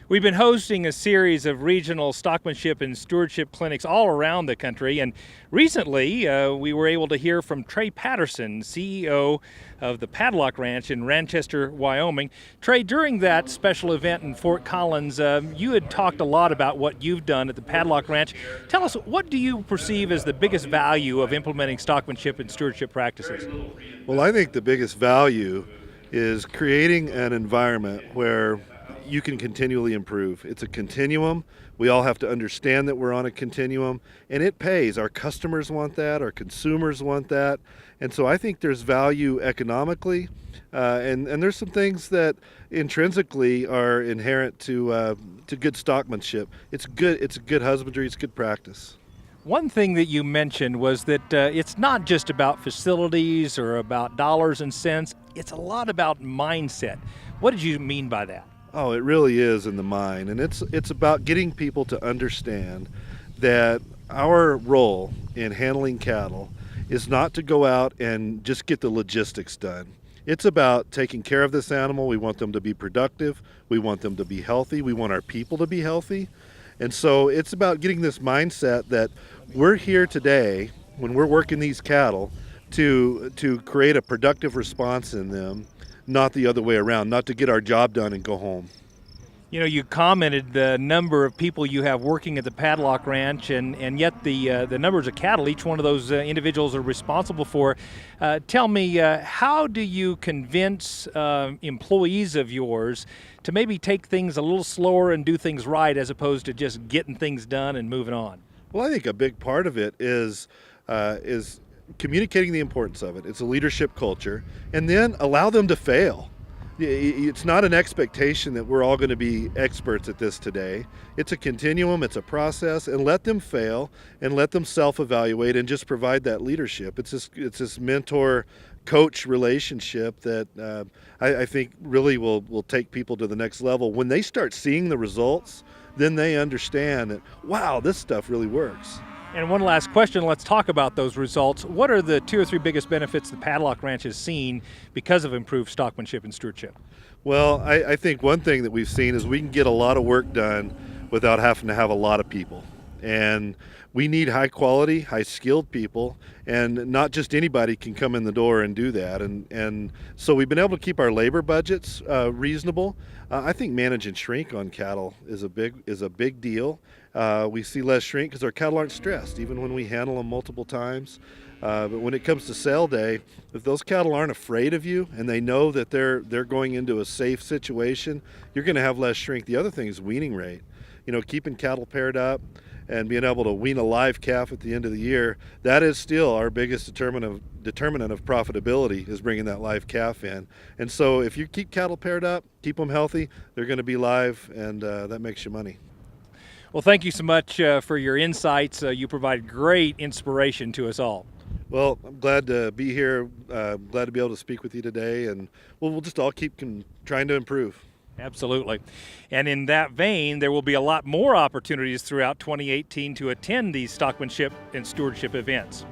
We've been hosting a series of regional stockmanship and stewardship clinics all around the country, and recently we were able to hear from Trey Patterson, CEO of the Padlock Ranch in Manchester, Wyoming. Trey, during that special event in Fort Collins, you had talked a lot about what you've done at the Padlock Ranch. Tell us, what do you perceive as the biggest value of implementing stockmanship and stewardship practices? Well, I think the biggest value is creating an environment where you can continually improve. It's a continuum. We all have to understand that we're on a continuum, and it pays. Our customers want that, our consumers want that, and so I think there's value economically, and there's some things that intrinsically are inherent to good stockmanship. It's good. It's good husbandry. It's good practice. One thing that you mentioned was that it's not just about facilities or about dollars and cents, it's a lot about mindset. What did you mean by that? Oh, it really is in the mind, and it's about getting people to understand that our role in handling cattle is not to go out and just get the logistics done. It's about taking care of this animal. We want them to be productive. We want them to be healthy. We want our people to be healthy. And so it's about getting this mindset that we're here today when we're working these cattle to create a productive response in them, not the other way around, not to get our job done and go home. You know, you commented the number of people you have working at the Padlock Ranch, and yet the numbers of cattle each one of those individuals are responsible for. Tell me, how do you convince employees of yours to maybe take things a little slower and do things right as opposed to just getting things done and moving on? Well, I think a big part of it is communicating the importance of it. It's a leadership culture, and then allow them to fail. It's not an expectation that we're all going to be experts at this today. It's a continuum, it's a process, and let them fail and let them self-evaluate and just provide that leadership. It's this mentor-coach relationship that I think really will take people to the next level. When they start seeing the results, then they understand that, wow, this stuff really works. And one last question, let's talk about those results. What are the 2 or 3 biggest benefits the Padlock Ranch has seen because of improved stockmanship and stewardship? Well, I think one thing that we've seen is we can get a lot of work done without having to have a lot of people. And we need high quality, high skilled people, and not just anybody can come in the door and do that. And so we've been able to keep our labor budgets reasonable. I think managing shrink on cattle is a big deal. We see less shrink because our cattle aren't stressed, even when we handle them multiple times. But when it comes to sale day, if those cattle aren't afraid of you and they know that they're going into a safe situation, you're going to have less shrink. The other thing is weaning rate. You know, keeping cattle paired up and being able to wean a live calf at the end of the year, that is still our biggest determinant of profitability, is bringing that live calf in. And so if you keep cattle paired up, keep them healthy, they're going to be live, and that makes you money. Well, thank you so much for your insights. You provide great inspiration to us all. Well, I'm glad to be here, glad to be able to speak with you today, and we'll just all keep trying to improve. Absolutely. And in that vein, there will be a lot more opportunities throughout 2018 to attend these stockmanship and stewardship events.